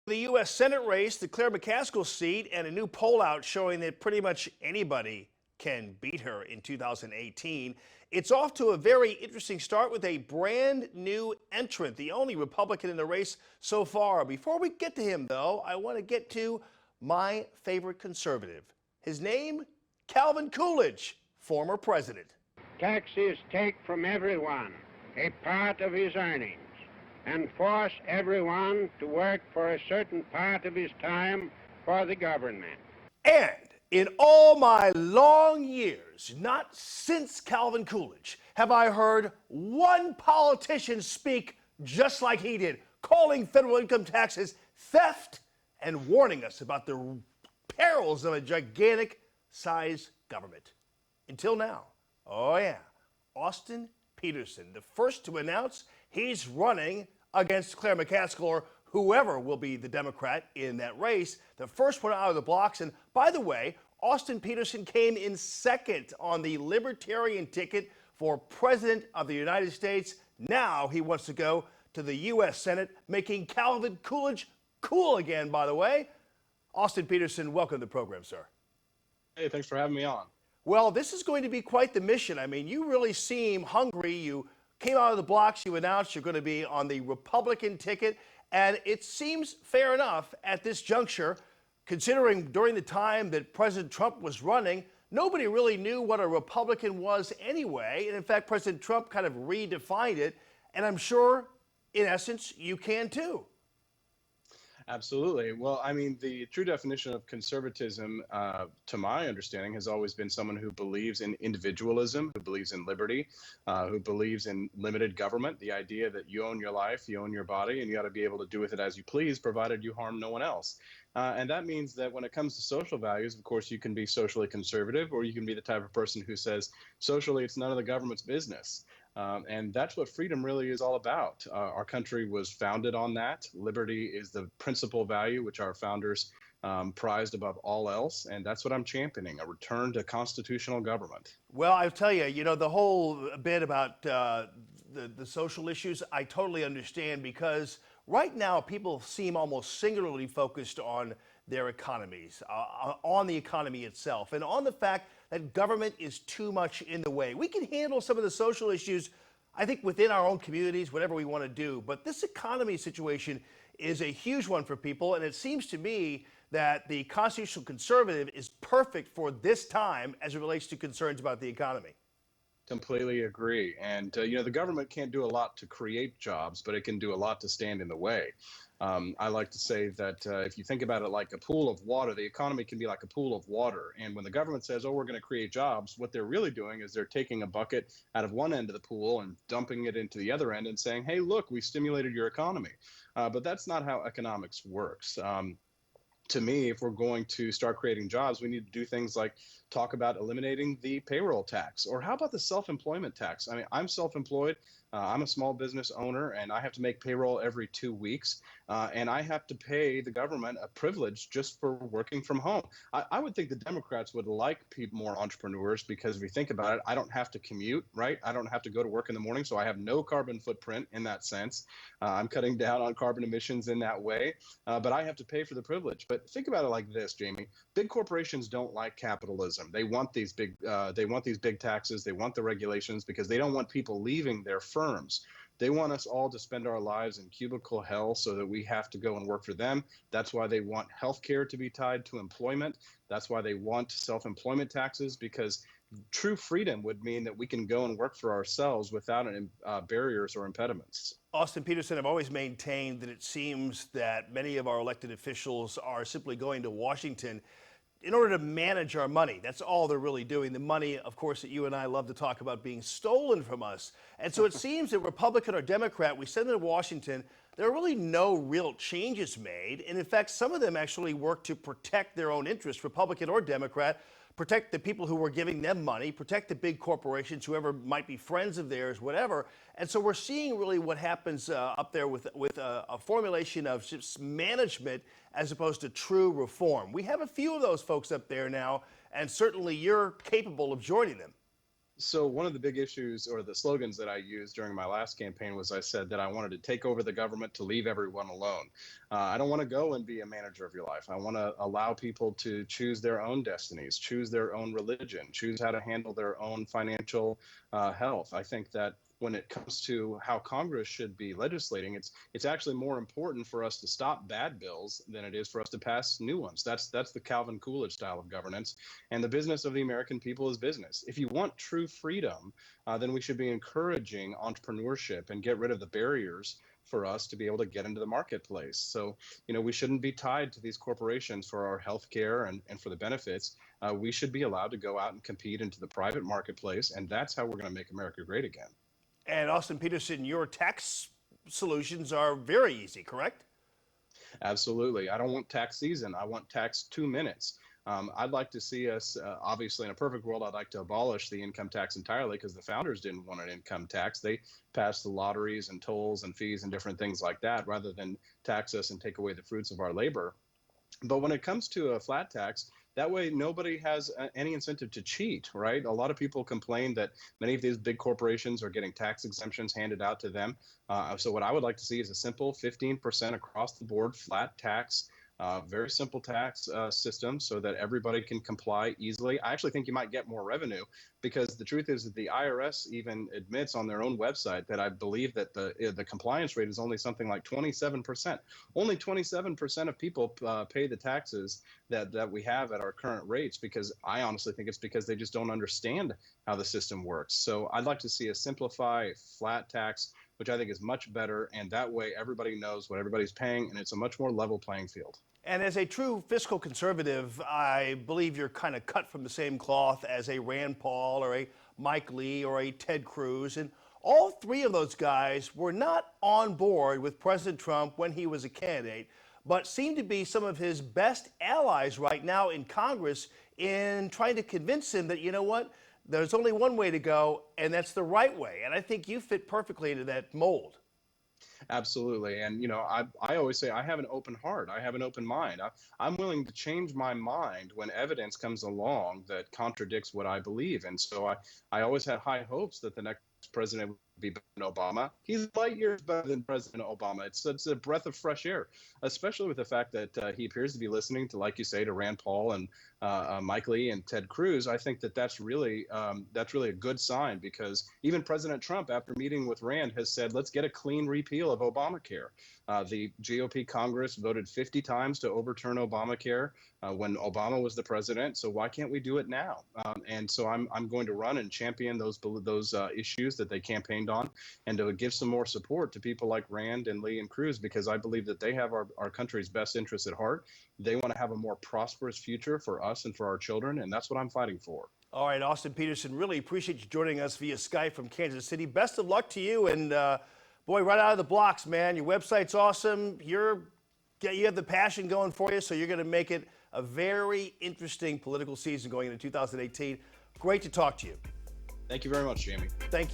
The U.S. Senate race, the Claire McCaskill seat, and a new poll out showing that pretty much anybody can beat her in 2018. It's off to a very interesting start with a brand new entrant, the only Republican in the race so far. Before we get to him, though, I want to get to my favorite conservative. His name, Calvin Coolidge, former president. Taxes take from everyone a part of his earnings and force everyone to work for a certain part of his time for the government. And in all my long years, not since Calvin Coolidge, have I heard one politician speak just like he did, calling federal income taxes theft and warning us about the perils of a gigantic-sized government. Until now. Oh yeah, Austin Petersen, the first to announce he's running against Claire McCaskill or whoever will be the Democrat in that race, the first one out of the blocks. And by the way, Austin Petersen came in second on the Libertarian ticket for President of the United States. Now he wants to go to the U.S. Senate, making Calvin Coolidge cool again, by the way. Austin Petersen, welcome to the program, sir. Hey, thanks for having me on. Well, this is going to be quite the mission. I mean, you really seem hungry. You came out of the blocks. You announced you're going to be on the Republican ticket. And it seems fair enough at this juncture, considering during the time that President Trump was running, nobody really knew what a Republican was anyway. And in fact, President Trump kind of redefined it. And I'm sure, in essence, you can too. Absolutely. Well, I mean, the true definition of conservatism, to my understanding, has always been someone who believes in individualism, who believes in liberty, who believes in limited government, the idea that you own your life, you own your body, and you got to be able to do with it as you please, provided you harm no one else. And that means that when it comes to social values, of course, you can be socially conservative, or you can be the type of person who says, socially, it's none of the government's business. And that's what freedom really is all about. Our country was founded on that. Liberty is the principal value which our founders prized above all else. And that's what I'm championing, a return to constitutional government. Well, I'll tell you, the whole bit about the social issues, I totally understand, because right now people seem almost singularly focused on their economies, on the economy itself, and on the fact that government is too much in the way. We can handle some of the social issues, I think, within our own communities, whatever we want to do. But this economy situation is a huge one for people, and it seems to me that the constitutional conservative is perfect for this time as it relates to concerns about the economy. Completely agree. And, the government can't do a lot to create jobs, but it can do a lot to stand in the way. I like to say that if you think about it like a pool of water, the economy can be like a pool of water. And when the government says, oh, we're going to create jobs, what they're really doing is they're taking a bucket out of one end of the pool and dumping it into the other end and saying, hey, look, we stimulated your economy. But that's not how economics works. To me, if we're going to start creating jobs, we need to do things like talk about eliminating the payroll tax, or how about the self-employment tax? I mean, I'm self-employed. I'm a small business owner, and I have to make payroll every 2 weeks, and I have to pay the government a privilege just for working from home. I would think the Democrats would like more entrepreneurs, because if you think about it, I don't have to commute, right? I don't have to go to work in the morning, so I have no carbon footprint in that sense. I'm cutting down on carbon emissions in that way, but I have to pay for the privilege. But think about it like this, Jamie. Big corporations don't like capitalism. They want these big taxes. They want the regulations because they don't want people leaving their firms. They want us all to spend our lives in cubicle hell so that we have to go and work for them. That's why they want healthcare to be tied to employment. That's why they want self-employment taxes, because true freedom would mean that we can go and work for ourselves without barriers or impediments. Austin Petersen, I've always maintained that it seems that many of our elected officials are simply going to Washington in order to manage our money. That's all they're really doing. The money, of course, that you and I love to talk about being stolen from us. And so it seems that Republican or Democrat, we send them to Washington, there are really no real changes made. And in fact, some of them actually work to protect their own interests, Republican or Democrat, protect the people who were giving them money, protect the big corporations, whoever might be friends of theirs, whatever. And so we're seeing really what happens up there with a formulation of just management as opposed to true reform. We have a few of those folks up there now, and certainly you're capable of joining them. So one of the big issues or the slogans that I used during my last campaign was I said that I wanted to take over the government to leave everyone alone. I don't want to go and be a manager of your life. I want to allow people to choose their own destinies, choose their own religion, choose how to handle their own financial health. I think that when it comes to how Congress should be legislating, it's actually more important for us to stop bad bills than it is for us to pass new ones. That's the Calvin Coolidge style of governance, and the business of the American people is business. If you want true freedom, then we should be encouraging entrepreneurship and get rid of the barriers for us to be able to get into the marketplace. So, we shouldn't be tied to these corporations for our health care and for the benefits. We should be allowed to go out and compete into the private marketplace, and that's how we're going to make America great again. And Austin Petersen, your tax solutions are very easy, correct? Absolutely. I don't want tax season. I want tax 2 minutes. I'd like to see us, obviously, in a perfect world, I'd like to abolish the income tax entirely because the founders didn't want an income tax. They passed the lotteries and tolls and fees and different things like that rather than tax us and take away the fruits of our labor. But when it comes to a flat tax, that way nobody has any incentive to cheat, right? A lot of people complain that many of these big corporations are getting tax exemptions handed out to them. So what I would like to see is a simple 15% across the board flat tax, very simple tax system so that everybody can comply easily. I actually think you might get more revenue because the truth is that the IRS even admits on their own website that I believe that the compliance rate is only something like 27%. Only 27% of people pay the taxes that we have at our current rates, because I honestly think it's because they just don't understand how the system works. So I'd like to see a simplify flat tax, which I think is much better, and that way everybody knows what everybody's paying, and it's a much more level playing field. And as a true fiscal conservative, I believe you're kind of cut from the same cloth as a Rand Paul or a Mike Lee or a Ted Cruz. And all three of those guys were not on board with President Trump when he was a candidate, but seem to be some of his best allies right now in Congress in trying to convince him that, you know what, there's only one way to go, and that's the right way. And I think you fit perfectly into that mold. Absolutely. And, I always say I have an open heart. I have an open mind. I'm willing to change my mind when evidence comes along that contradicts what I believe. And so I always had high hopes that the next president would be better than Obama. He's light years better than President Obama. It's a breath of fresh air, especially with the fact that he appears to be listening to, like you say, to Rand Paul and Mike Lee and Ted Cruz. I think that's really a good sign, because even President Trump, after meeting with Rand, has said, let's get a clean repeal of Obamacare. The GOP Congress voted 50 times to overturn Obamacare when Obama was the president. So why can't we do it now? And so I'm going to run and champion those issues that they campaigned on, and to give some more support to people like Rand and Lee and Cruz, because I believe that they have our country's best interests at heart. They want to have a more prosperous future for us and for our children, and that's what I'm fighting for. All right, Austin Petersen, really appreciate you joining us via Skype from Kansas City. Best of luck to you, and boy, right out of the blocks, man. Your website's awesome. You have the passion going for you, so you're going to make it a very interesting political season going into 2018. Great to talk to you. Thank you very much, Jamie. Thank you.